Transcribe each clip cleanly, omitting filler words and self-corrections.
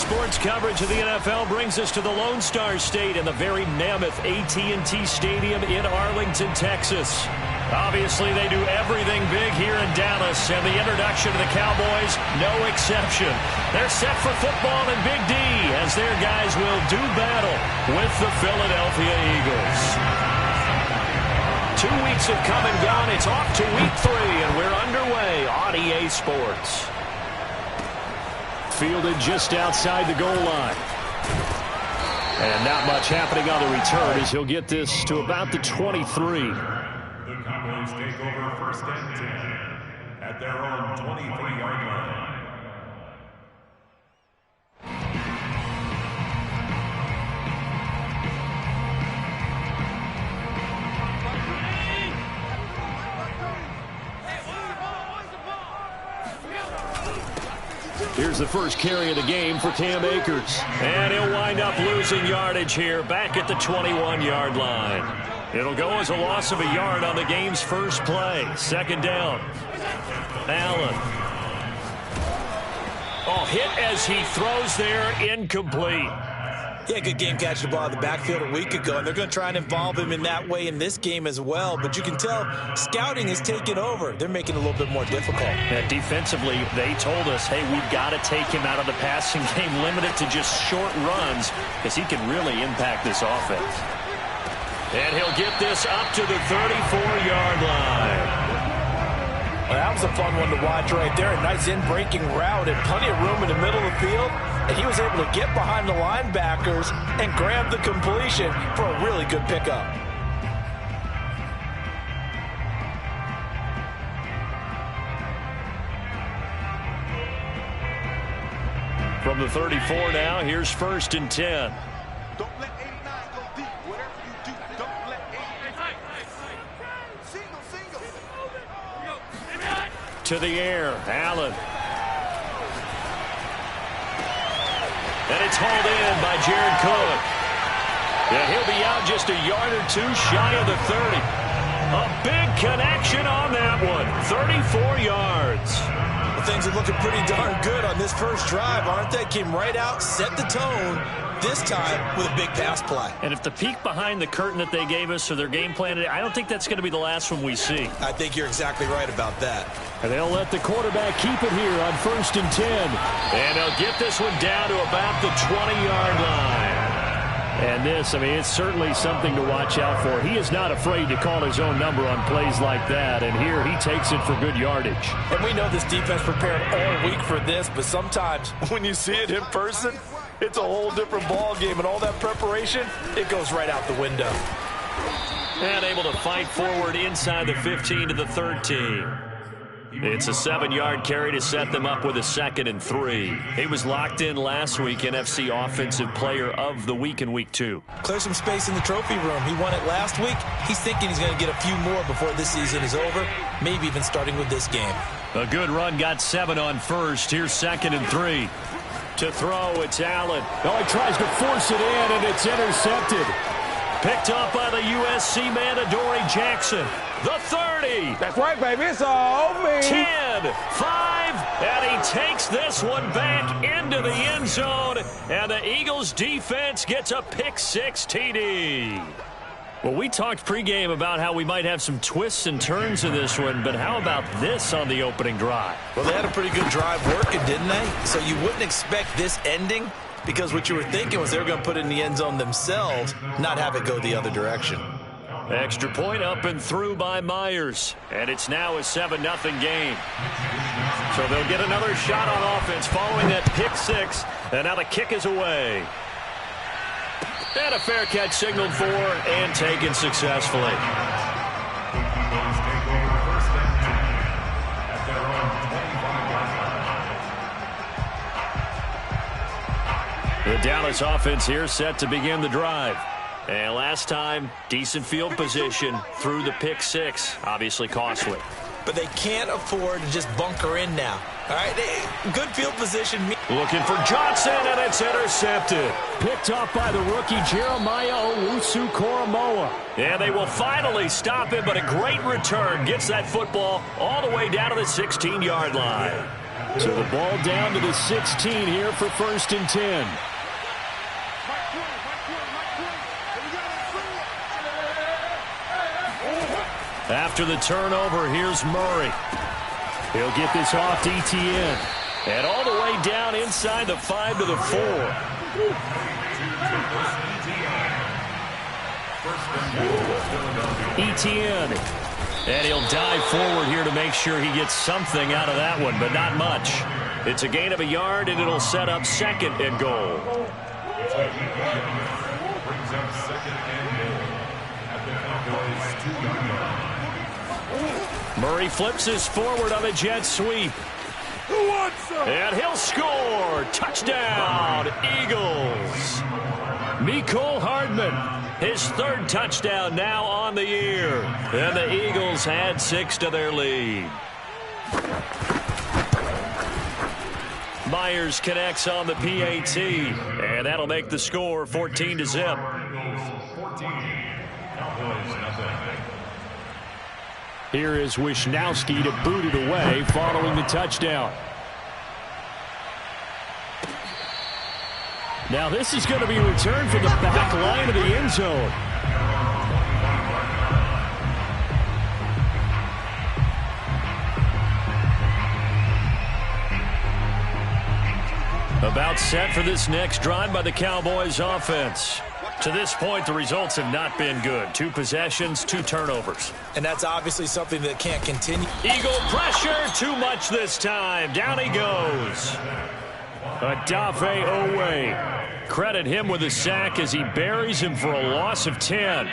Sports coverage of the NFL brings us to the Lone Star State in the very mammoth AT&T Stadium in Arlington, Texas. Obviously, they do everything big here in Dallas, and the introduction of the Cowboys, no exception. They're set for football in Big D as their guys will do battle with the Philadelphia Eagles. 2 weeks have come and gone. It's off to week 3, and we're underway on EA Sports. Fielded just outside the goal line. And not much happening on the return as he'll get this to about the 23. The Cowboys take over first and 10 at their own 23-yard line. Here's the first carry of the game for Cam Akers. And he'll wind up losing yardage here back at the 21-yard line. It'll go as a loss of a yard on the game's first play. Second down. Allen. Oh, hit as he throws there, incomplete. Yeah, good game catching the ball in the backfield a week ago, and they're going to try and involve him in that way in this game as well. But you can tell scouting is taking over. They're making it a little bit more difficult. Yeah, defensively, they told us, hey, we've got to take him out of the passing game, limit it to just short runs, because he can really impact this offense. And he'll get this up to the 34-yard line. Well, that was a fun one to watch right there. A nice in-breaking route and plenty of room in the middle of the field. And he was able to get behind the linebackers and grab the completion for a really good pickup. From the 34 now, here's first and 10. Don't let 89 go deep. Whatever you do, don't let 89. Single. To the air, Allen. And it's hauled in by Jared Cook. Yeah, he'll be out just a yard or two shy of the 30. A big connection on that one. 34 yards. Well, things are looking pretty darn good on this first drive, aren't they? Came right out, set the tone, this time with a big pass play. And if the peek behind the curtain that they gave us or their game plan, I don't think that's going to be the last one we see. I think you're exactly right about that. And they'll let the quarterback keep it here on first and 10. And they'll get this one down to about the 20-yard line. And this, I mean, it's certainly something to watch out for. He is not afraid to call his own number on plays like that. And here he takes it for good yardage. And we know this defense prepared all week for this, but sometimes when you see it in person, it's a whole different ball game. And all that preparation, it goes right out the window. And able to fight forward inside the 15 to the 13. It's a 7-yard carry to set them up with a 2nd and 3. He was locked in last week, NFC Offensive Player of the Week in Week 2. Clear some space in the trophy room. He won it last week. He's thinking he's going to get a few more before this season is over, maybe even starting with this game. A good run, got 7 on first. Here's 2nd and 3. To throw, it's Allen. Oh, he tries to force it in, and it's intercepted. Picked up by the USC man, Adoree Jackson. The 30. That's right, baby. It's all me. 10, 5, and he takes this one back into the end zone, and the Eagles defense gets a pick-6 TD. Well, we talked pregame about how we might have some twists and turns in this one, but how about this on the opening drive? Well, they had a pretty good drive working, didn't they? So you wouldn't expect this ending, because what you were thinking was they were going to put it in the end zone themselves, not have it go the other direction. Extra point up and through by Myers. And it's now a 7-0 game. So they'll get another shot on offense following that pick-6. And now the kick is away. And a fair catch signaled for and taken successfully. The Dallas offense here set to begin the drive. And last time, decent field position through the pick-6. Obviously costly. But they can't afford to just bunker in now. All right, good field position. Looking for Johnson, and it's intercepted. Picked off by the rookie Jeremiah Owusu-Koramoah. And they will finally stop him, but a great return gets that football all the way down to the 16-yard line. So the ball down to the 16 here for 1st and 10. After the turnover, here's Murray. He'll get this off to Etienne. And all the way down inside the 5 to the 4. Etienne. And he'll dive forward here to make sure he gets something out of that one, but not much. It's a gain of a yard, and it'll set up 2nd and goal. Brings up 2nd and goal at the Cowboys' 2-yard line. Murray flips his forward on a jet sweep. And he'll score. Touchdown, Eagles. Mecole Hardman, his 3rd touchdown now on the year. And the Eagles add 6 to their lead. Myers connects on the PAT, and that'll make the score 14 to zip. Eagles 14, Cowboys nothing. Here is Wisnowski to boot it away following the touchdown. Now this is going to be returned from the back line of the end zone. About set for this next drive by the Cowboys offense. To this point, the results have not been good. 2 possessions, 2 turnovers. And that's obviously something that can't continue. Eagle pressure, too much this time. Down he goes. Odafe Owe. Credit him with a sack as he buries him for a loss of 10.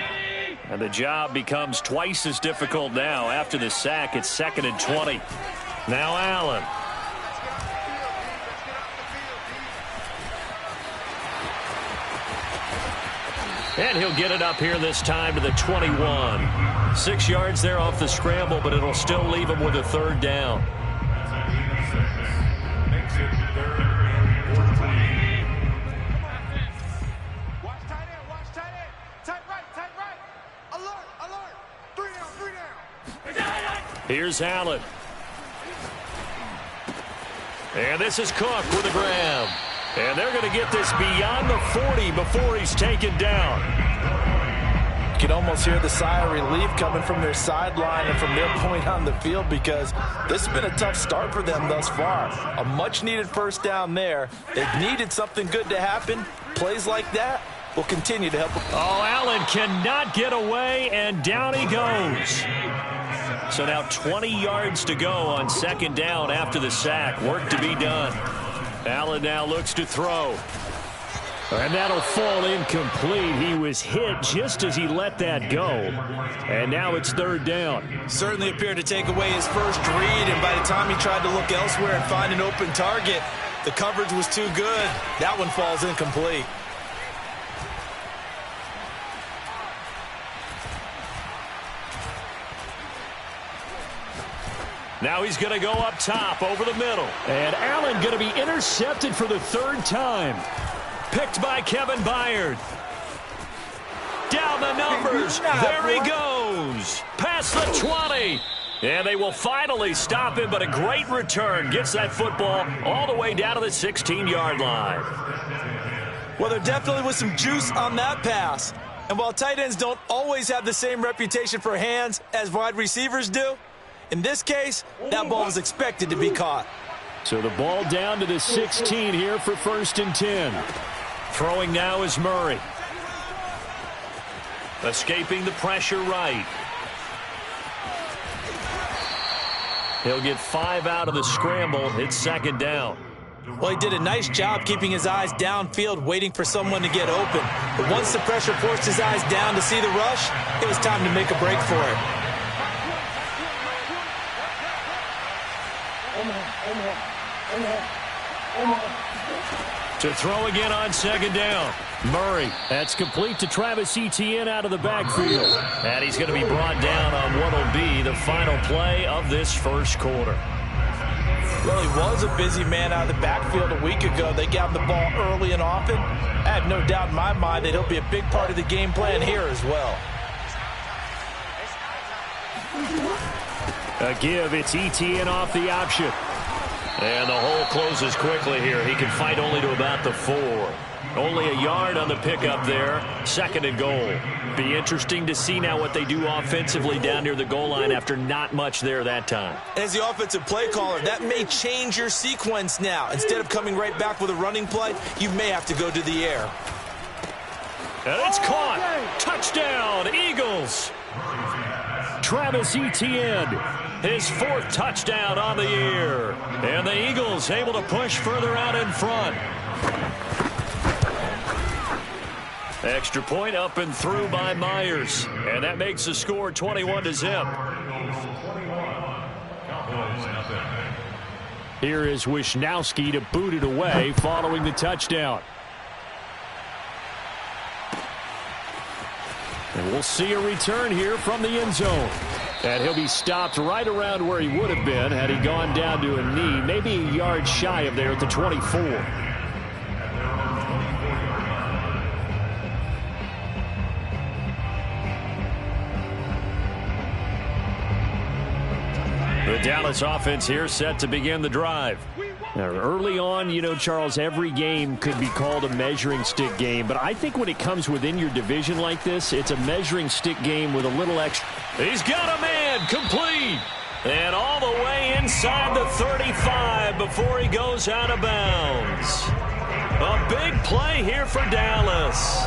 And the job becomes twice as difficult now. After the sack, it's 2nd and 20. Now Allen. And he'll get it up here this time to the 21. 6 yards there off the scramble, but it'll still leave him with a 3rd down. Makes it 3rd and 14. Watch tight end, watch tight end. Tight right. Alert. 3 down. Here's Allen. And this is Cook with a grab. And they're going to get this beyond the 40 before he's taken down. You can almost hear the sigh of relief coming from their sideline and from their point on the field, because this has been a tough start for them thus far. A much-needed 1st down there. They've needed something good to happen. Plays like that will continue to help them. Oh, Allen cannot get away, and down he goes. So now 20 yards to go on 2nd down after the sack. Work to be done. Allen now looks to throw. And that'll fall incomplete. He was hit just as he let that go. And now it's 3rd down. Certainly appeared to take away his first read, and by the time he tried to look elsewhere and find an open target, the coverage was too good. That one falls incomplete. Now he's going to go up top over the middle. And Allen going to be intercepted for the 3rd time. Picked by Kevin Byard. Down the numbers. There he goes. Past the 20. And they will finally stop him, but a great return. Gets that football all the way down to the 16-yard line. Well, there definitely was some juice on that pass. And while tight ends don't always have the same reputation for hands as wide receivers do, in this case, that ball was expected to be caught. So the ball down to the 16 here for 1st and 10. Throwing now is Murray. Escaping the pressure right. He'll get 5 out of the scramble. It's 2nd down. Well, he did a nice job keeping his eyes downfield, waiting for someone to get open. But once the pressure forced his eyes down to see the rush, it was time to make a break for it. To throw again on 2nd down. Murray. That's complete to Travis Etienne out of the backfield. And he's going to be brought down on what will be the final play of this 1st quarter. Well, he was a busy man out of the backfield a week ago. They got him the ball early and often. I have no doubt in my mind that he'll be a big part of the game plan here as well. A give. It's Etienne off the option. And the hole closes quickly here. He can fight only to about the 4. Only a yard on the pickup there. 2nd and goal. Be interesting to see now what they do offensively down near the goal line after not much there that time. As the offensive play caller, that may change your sequence now. Instead of coming right back with a running play, you may have to go to the air. And it's caught. Touchdown, Eagles. Travis Etienne, his 4th touchdown on the year. And the Eagles able to push further out in front. Extra point up and through by Myers. And that makes the score 21-0. Here is Wisnowski to boot it away following the touchdown. And we'll see a return here from the end zone. And he'll be stopped right around where he would have been had he gone down to a knee, maybe a yard shy of there at the 24. The Dallas offense here set to begin the drive. Now, early on, you know, Charles, every game could be called a measuring stick game. But I think when it comes within your division like this, it's a measuring stick game with a little extra. He's got a man complete. And all the way inside the 35 before he goes out of bounds. A big play here for Dallas.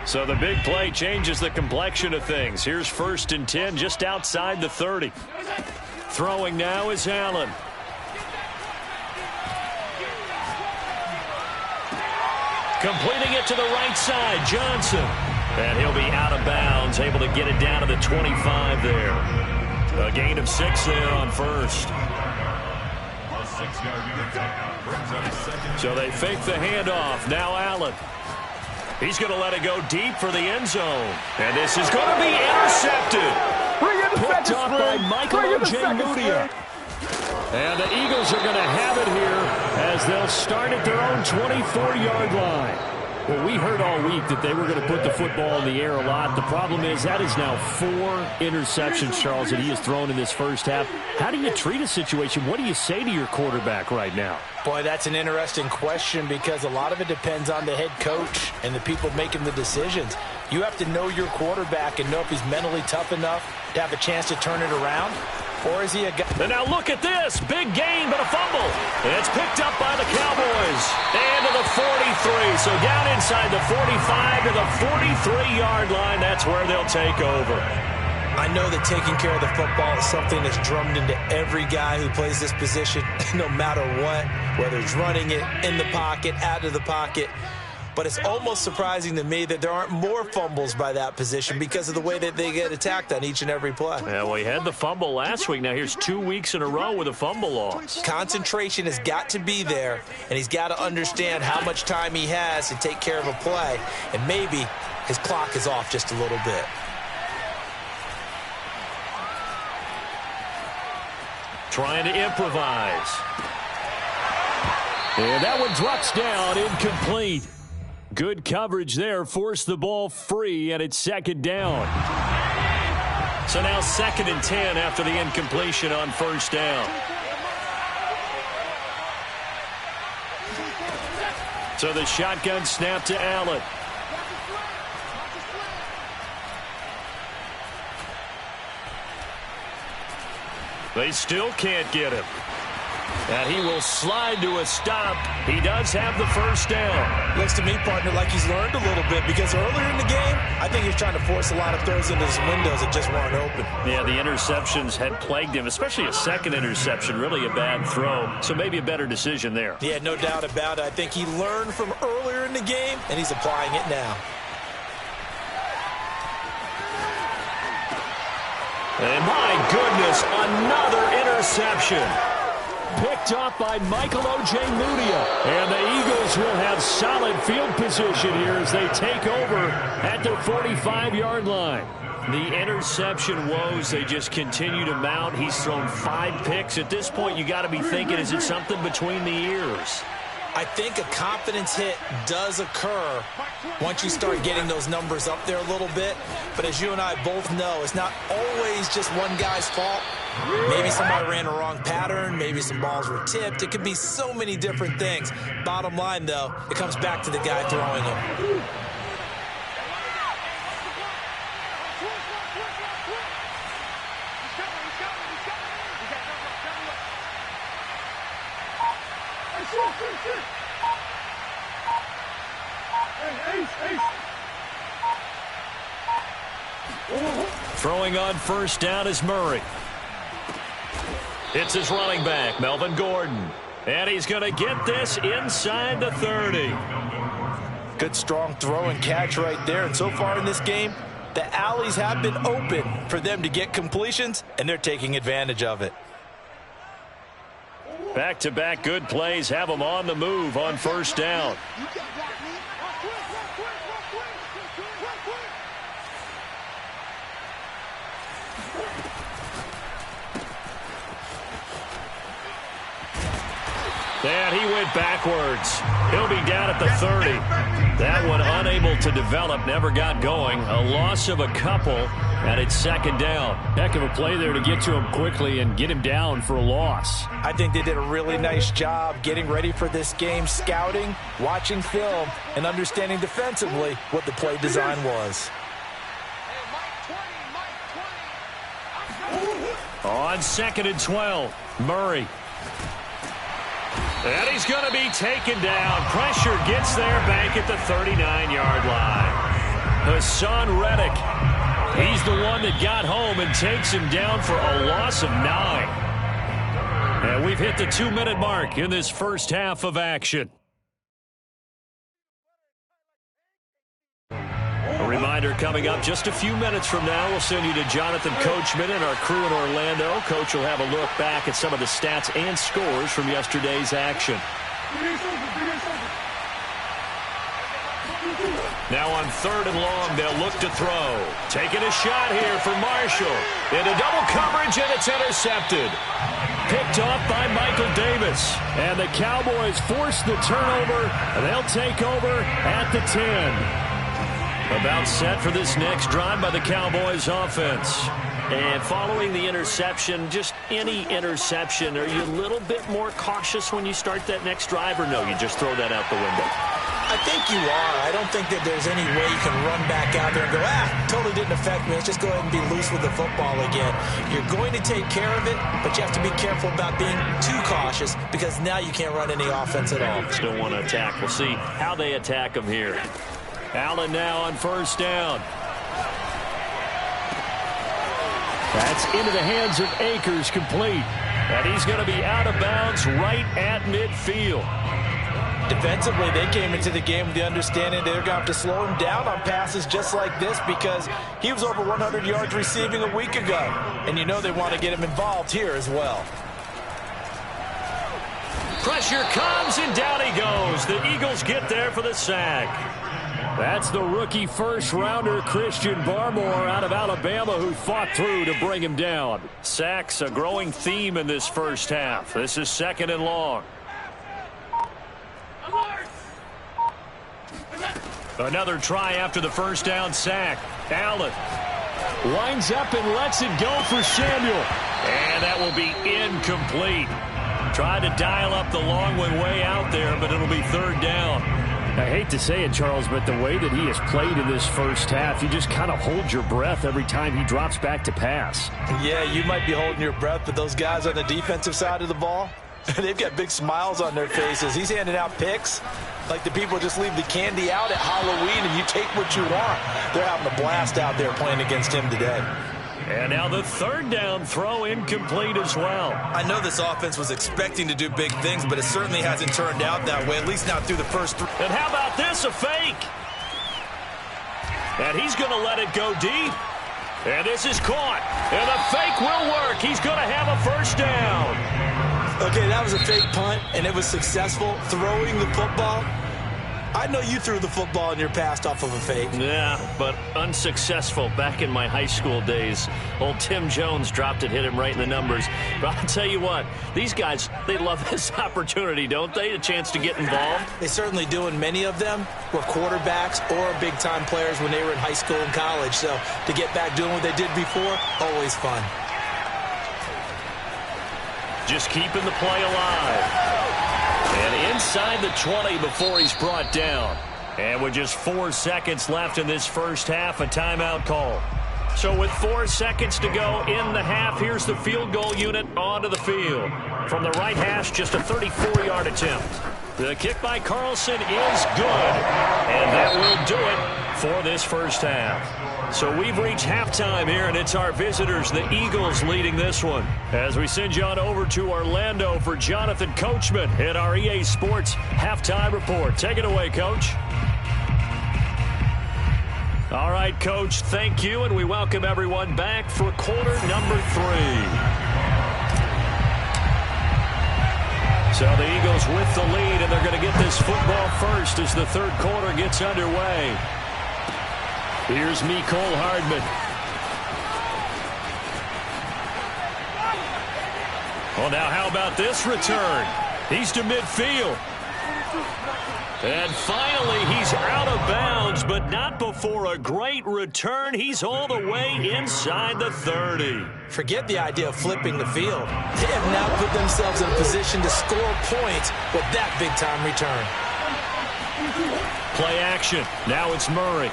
So the big play changes the complexion of things. Here's 1st and 10 just outside the 30. Throwing now is Allen. Completing it to the right side, Johnson. And he'll be out of bounds, able to get it down to the 25 there. A gain of 6 there on 1st. So they fake the handoff. Now Allen. He's going to let it go deep for the end zone. And this is going to be intercepted. Picked up by Michael Ojemudia. And the Eagles are going to have it here as they'll start at their own 24-yard line. Well, we heard all week that they were going to put the football in the air a lot. The problem is that is now 4 interceptions, Charles, that he has thrown in this first half. How do you treat a situation? What do you say to your quarterback right now? Boy, that's an interesting question because a lot of it depends on the head coach and the people making the decisions. You have to know your quarterback and know if he's mentally tough enough to have a chance to turn it around. Or is he a guy? And now look at this. Big gain, but a fumble. It's picked up by the Cowboys. And to the 43. So down inside the 45 to the 43-yard line. That's where they'll take over. I know that taking care of the football is something that's drummed into every guy who plays this position, no matter what, whether it's running it, in the pocket, out of the pocket. But it's almost surprising to me that there aren't more fumbles by that position because of the way that they get attacked on each and every play. Yeah, well, he had the fumble last week. Now here's 2 weeks in a row with a fumble loss. Concentration has got to be there, and he's got to understand how much time he has to take care of a play. And maybe his clock is off just a little bit. Trying to improvise. And that one drops down, incomplete. Good coverage there, forced the ball free, and it's 2nd down. So now 2nd and 10 after the incompletion on 1st down. So the shotgun snap to Allen. They still can't get him. And he will slide to a stop. He does have the 1st down. Looks to me, partner, like he's learned a little bit because earlier in the game, I think he was trying to force a lot of throws into his windows that just weren't open. Yeah, the interceptions had plagued him, especially a 2nd interception, really a bad throw. So maybe a better decision there. Yeah, no doubt about it. I think he learned from earlier in the game, and he's applying it now. And my goodness, another interception. Picked up by Michael Ojemudia. And the Eagles will have solid field position here as they take over at their 45-yard line. The interception woes, they just continue to mount. He's thrown 5 picks. At this point, you got to be thinking, is it something between the ears? I think a confidence hit does occur once you start getting those numbers up there a little bit. But as you and I both know, it's not always just one guy's fault. Maybe somebody ran a wrong pattern. Maybe some balls were tipped. It could be so many different things. Bottom line, though, it comes back to the guy throwing them. Throwing on first down is Murray. It's his running back, Melvin Gordon. And he's going to get this inside the 30. Good, strong throw and catch right there. And so far in this game, the alleys have been open for them to get completions, and they're taking advantage of it. Back-to-back good plays have them on the move on first down. And he went backwards. He'll be down at the 30. That one unable to develop, never got going. A loss of a couple, and it's second down. Heck of a play there to get to him quickly and get him down for a loss. I think they did a really nice job getting ready for this game, scouting, watching film, and understanding defensively what the play design was. On 2nd and 12, Murray. And he's going to be taken down. Pressure gets there back at the 39-yard line. Hassan Reddick. He's the one that got home and takes him down for a loss of 9. And we've hit the 2-minute mark in this first half of action. A reminder coming up just a few minutes from now. We'll send you to Jonathan Coachman and our crew in Orlando. Coach will have a look back at some of the stats and scores from yesterday's action. Now on 3rd and long, they'll look to throw. Taking a shot here for Marshall. Into double coverage, and it's intercepted. Picked off by Michael Davis. And the Cowboys force the turnover, and they'll take over at the 10. About set for this next drive by the Cowboys offense. And following the interception, just any interception, are you a little bit more cautious when you start that next drive, or no, you just throw that out the window? I think you are. I don't think that there's any way you can run back out there and go, totally didn't affect me. Let's just go ahead and be loose with the football again. You're going to take care of it, but you have to be careful about being too cautious because now you can't run any offense at all. Still want to attack. We'll see how they attack him here. Allen now on first down. That's into the hands of Akers, complete. And he's going to be out of bounds right at midfield. Defensively, they came into the game with the understanding they're going to have to slow him down on passes just like this because he was over 100 yards receiving a week ago. And you know they want to get him involved here as well. Pressure comes, and down he goes. The Eagles get there for the sack. That's the rookie first-rounder Christian Barmore out of Alabama who fought through to bring him down. Sacks a growing theme in this first half. This is 2nd and long. Another try after the first down sack. Allen winds up and lets it go for Samuel. And that will be incomplete. Tried to dial up the long one way out there, but it'll be 3rd down. I hate to say it, Charles, but the way that he has played in this first half, you just kind of hold your breath every time he drops back to pass. Yeah, you might be holding your breath, but those guys on the defensive side of the ball, they've got big smiles on their faces. He's handing out picks like the people just leave the candy out at Halloween and you take what you want. They're having a blast out there playing against him today. And now the 3rd down throw incomplete as well. I know this offense was expecting to do big things, but it certainly hasn't turned out that way, at least not through the first 3. And how about this, a fake? And he's going to let it go deep. And this is caught. And the fake will work. He's going to have a first down. Okay, that was a fake punt, and it was successful throwing the football. I know you threw the football in your past off of a fake. Yeah, but unsuccessful back in my high school days. Old Tim Jones dropped it, hit him right in the numbers. But I'll tell you what, these guys, they love this opportunity, don't they? A chance to get involved. They certainly do, and many of them were quarterbacks or big-time players when they were in high school and college. So to get back doing what they did before, always fun. Just keeping the play alive. And inside the 20 before he's brought down. And with just 4 seconds left in this first half, a timeout call. So with 4 seconds to go in the half, here's the field goal unit onto the field. From the right hash, just a 34-yard attempt. The kick by Carlson is good. And that will do it for this first half. So we've reached halftime here, and it's our visitors, the Eagles, leading this one. As we send you on over to Orlando for Jonathan Coachman at our EA Sports Halftime Report. Take it away, Coach. All right, Coach, thank you, and we welcome everyone back for quarter number 3. So the Eagles with the lead, and they're going to get this football first as the third quarter gets underway. Here's Mecole Hardman. Well, now how about this return? He's to midfield. And finally, he's out of bounds, but not before a great return. He's all the way inside the 30. Forget the idea of flipping the field. They have now put themselves in a position to score points with that big-time return. Play action. Now it's Murray.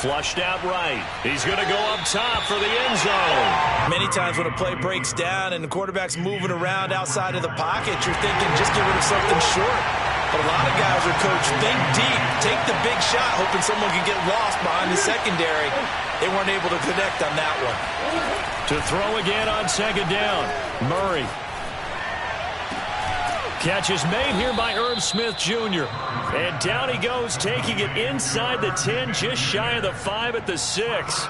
Flushed out right. He's going to go up top for the end zone. Many times when a play breaks down and the quarterback's moving around outside of the pocket, you're thinking just get rid of something short. But a lot of guys are coached, think deep, take the big shot, hoping someone can get lost behind the secondary. They weren't able to connect on that one. To throw again on second down, Murray. Catch is made here by Herb Smith Jr. And down he goes, taking it inside the 10, just shy of the 5 at the 6.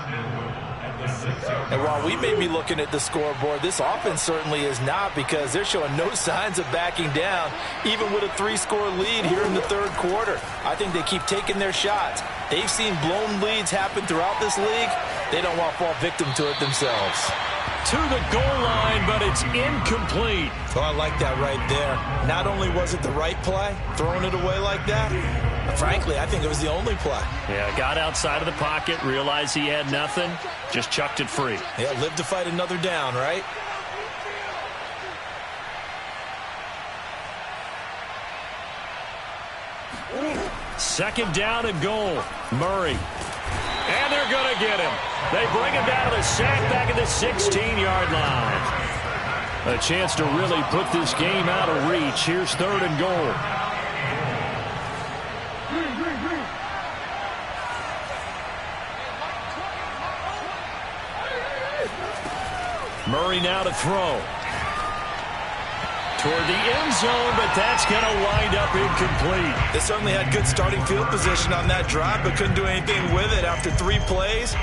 And while we may be looking at the scoreboard, this offense certainly is not, because they're showing no signs of backing down, even with a 3-score lead here in the third quarter. I think they keep taking their shots. They've seen blown leads happen throughout this league. They don't want to fall victim to it themselves. To the goal line, but it's incomplete. Oh, I like that right there. Not only was it the right play, throwing it away like that, but frankly, I think it was the only play. Yeah, got outside of the pocket, realized he had nothing, just chucked it free. Yeah, live to fight another down, right? Second down and goal. Murray. And they're going to get him. They bring him down to the sack back at the 16-yard line. A chance to really put this game out of reach. Here's third and goal. Murray now to throw. Toward the end zone, but that's going to wind up incomplete. They certainly had good starting field position on that drive, but couldn't do anything with it after 3 plays.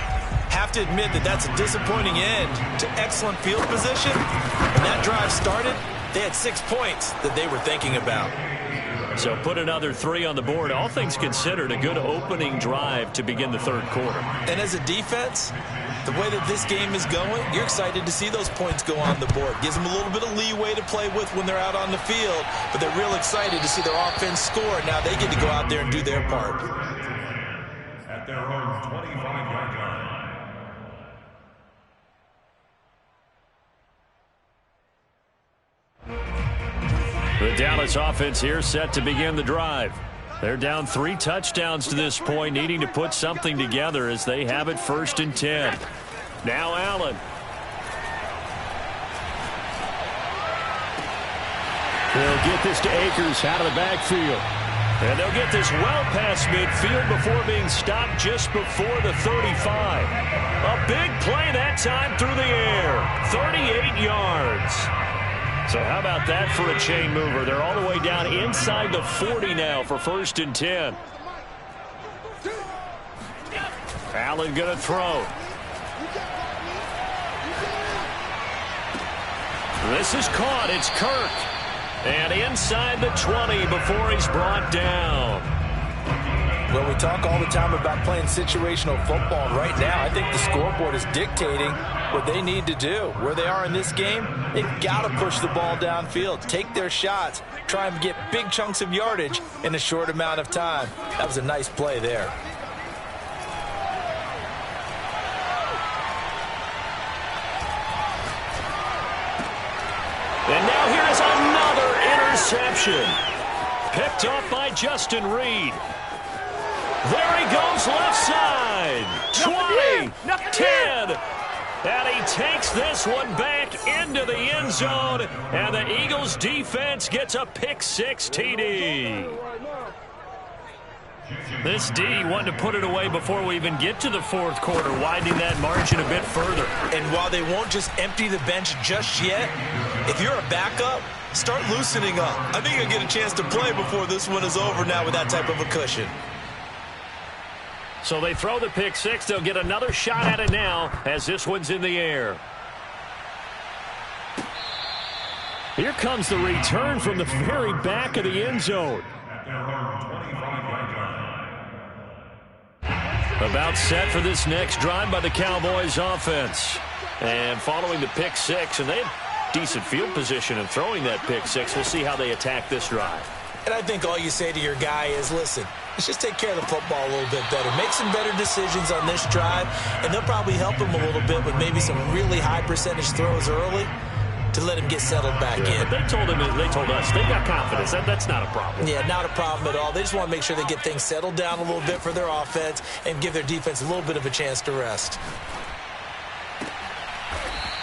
Have to admit that that's a disappointing end to excellent field position. When that drive started, they had 6 points that they were thinking about. So put another 3 on the board. All things considered, a good opening drive to begin the third quarter. And as a defense, the way that this game is going, you're excited to see those points go on the board. Gives them a little bit of leeway to play with when they're out on the field, but they're real excited to see their offense score. Now they get to go out there and do their part. At their own 25-yard line. The Dallas offense here set to begin the drive. They're down 3 touchdowns to this point, needing to put something together as they have it 1st and 10. Now Allen. They'll get this to Akers out of the backfield. And they'll get this well past midfield before being stopped just before the 35. A big play that time through the air. 38 yards. So how about that for a chain mover? They're all the way down inside the 40 now for 1st and 10. Allen going to throw. This is caught. It's Kirk. And inside the 20 before he's brought down. Well, we talk all the time about playing situational football. Right now, I think the scoreboard is dictating what they need to do. Where they are in this game, they've got to push the ball downfield, take their shots, try and get big chunks of yardage in a short amount of time. That was a nice play there. And now here's another interception. Picked up by Justin Reed. There he goes left side. 20, 10. And he takes this one back into the end zone. And the Eagles defense gets a pick-6 TD. This D wanted to put it away before we even get to the fourth quarter, widening that margin a bit further. And while they won't just empty the bench just yet, if you're a backup, start loosening up. I think you'll get a chance to play before this one is over now with that type of a cushion. So they throw the pick-6. They'll get another shot at it now as this one's in the air. Here comes the return from the very back of the end zone. About set for this next drive by the Cowboys offense. And following the pick-6, and they have decent field position in throwing that pick-6. We'll see how they attack this drive. And I think all you say to your guy is, listen, let's just take care of the football a little bit better. Make some better decisions on this drive, and they'll probably help him a little bit with maybe some really high percentage throws early to let him get settled back in. They told us they got confidence. That's not a problem. Yeah, not a problem at all. They just want to make sure they get things settled down a little bit for their offense and give their defense a little bit of a chance to rest.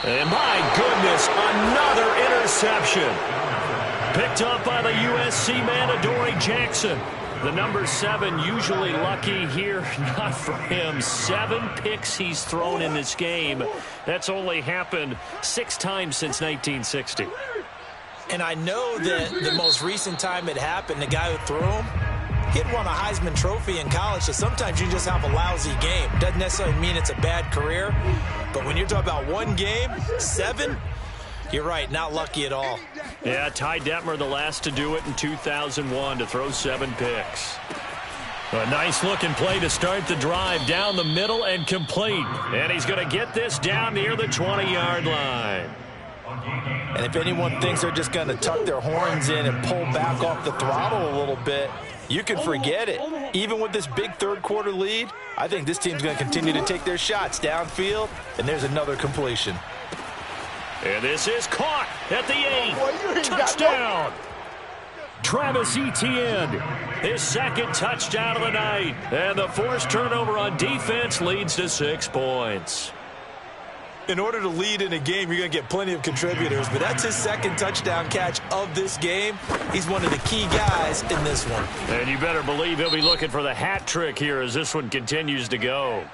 And my goodness, another interception. Picked up by the USC man, Adoree Jackson. The number 7 usually lucky here. Not for him. 7 picks he's thrown in this game. That's only happened 6 times since 1960. And I know that the most recent time it happened, the guy who threw him, he had won a Heisman Trophy in college, so sometimes you just have a lousy game. Doesn't necessarily mean it's a bad career, but when you're talking about one game, 7, you're right, not lucky at all. Yeah, Ty Detmer, the last to do it in 2001, to throw 7 picks. A nice-looking play to start the drive down the middle and complete. And he's going to get this down near the 20-yard line. And if anyone thinks they're just going to tuck their horns in and pull back off the throttle a little bit, you can forget it. Even with this big third-quarter lead, I think this team's going to continue to take their shots downfield, and there's another completion. And this is caught at the 8. Touchdown! Travis Etienne, his second touchdown of the night. And the forced turnover on defense leads to 6 points. In order to lead in a game, you're going to get plenty of contributors, but that's his second touchdown catch of this game. He's one of the key guys in this one. And you better believe he'll be looking for the hat trick here as this one continues to go.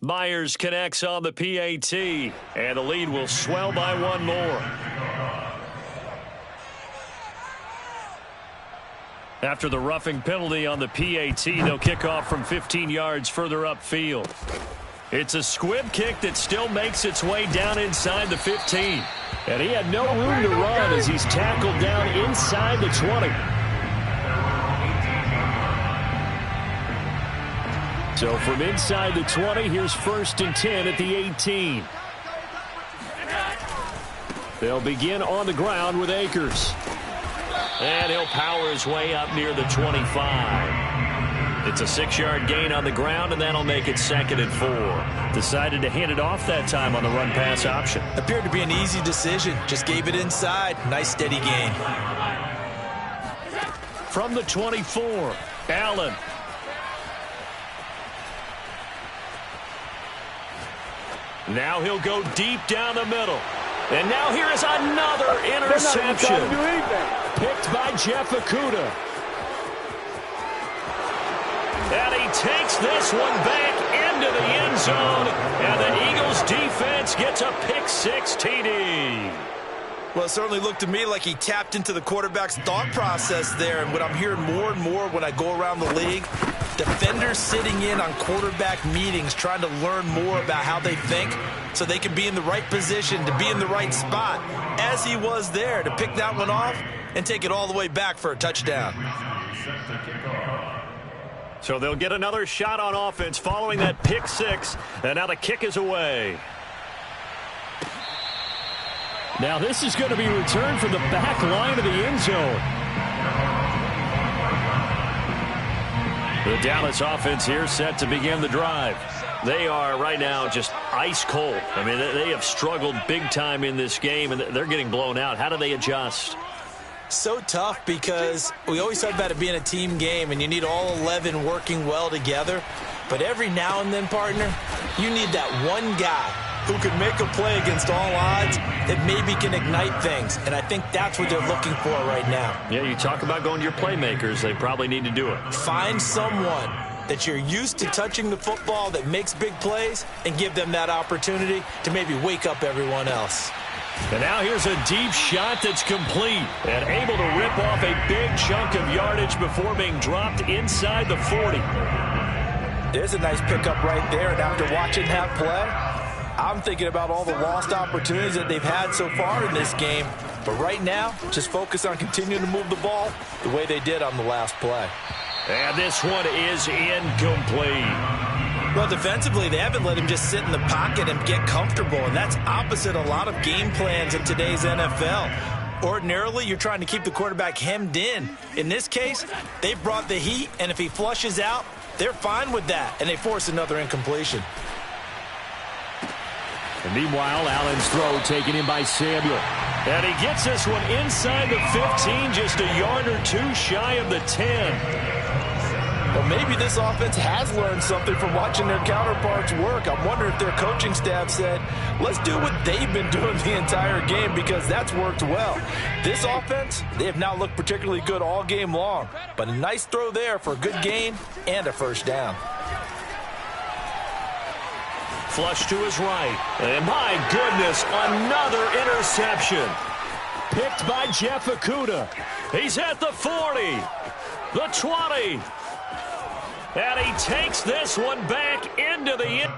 Myers connects on the PAT, and the lead will swell by 1 more. After the roughing penalty on the PAT, they'll kick off from 15 yards further upfield. It's a squib kick that still makes its way down inside the 15. And he had no room to run as he's tackled down inside the 20. So from inside the 20, here's 1st and 10 at the 18. They'll begin on the ground with Akers. And he'll power his way up near the 25. It's a 6-yard gain on the ground, and that'll make it 2nd and 4. Decided to hand it off that time on the run-pass option. Appeared to be an easy decision. Just gave it inside. Nice, steady gain. From the 24, Allen. Now he'll go deep down the middle. And now here is another interception. Picked by Jeff Okudah. And he takes this one back into the end zone. And the Eagles defense gets a pick-6 TD. Well, it certainly looked to me like he tapped into the quarterback's thought process there. And what I'm hearing more and more when I go around the league, Defenders sitting in on quarterback meetings trying to learn more about how they think so they can be in the right position to be in the right spot, as he was there to pick that one off and take it all the way back for a touchdown. So they'll get another shot on offense following that pick six, and now the kick is away. Now this is going to be returned from the back line of the end zone. The Dallas offense here set to begin the drive. They are right now just ice cold. I mean, they have struggled big time in this game, and they're getting blown out. How do they adjust? So tough because we always talk about it being a team game, and you need all 11 working well together. But every now and then, partner, you need that one guy who can make a play against all odds that maybe can ignite things. And I think that's what they're looking for right now. Yeah, you talk about going to your playmakers. They probably need to do it. Find someone that you're used to touching the football that makes big plays and give them that opportunity to maybe wake up everyone else. And now here's a deep shot that's complete and able to rip off a big chunk of yardage before being dropped inside the 40. There's a nice pickup right there, and after watching that play, I'm thinking about all the lost opportunities that they've had so far in this game. But right now, just focus on continuing to move the ball the way they did on the last play. And this one is incomplete. Well, defensively, they haven't let him just sit in the pocket and get comfortable, and that's opposite a lot of game plans in today's NFL. Ordinarily, you're trying to keep the quarterback hemmed in. In this case, they've brought the heat, and if he flushes out, they're fine with that, and they force another incompletion. And meanwhile, Allen's throw taken in by Samuel. And he gets this one inside the 15, just a yard or two shy of the 10. Well, maybe this offense has learned something from watching their counterparts work. I'm wondering if their coaching staff said, let's do what they've been doing the entire game because that's worked well. This offense, they have not looked particularly good all game long, but a nice throw there for a good gain and a first down. Flush to his right. And my goodness, another interception. Picked by Jeff Okudah. He's at the 40, the 20. And he takes this one back into the end.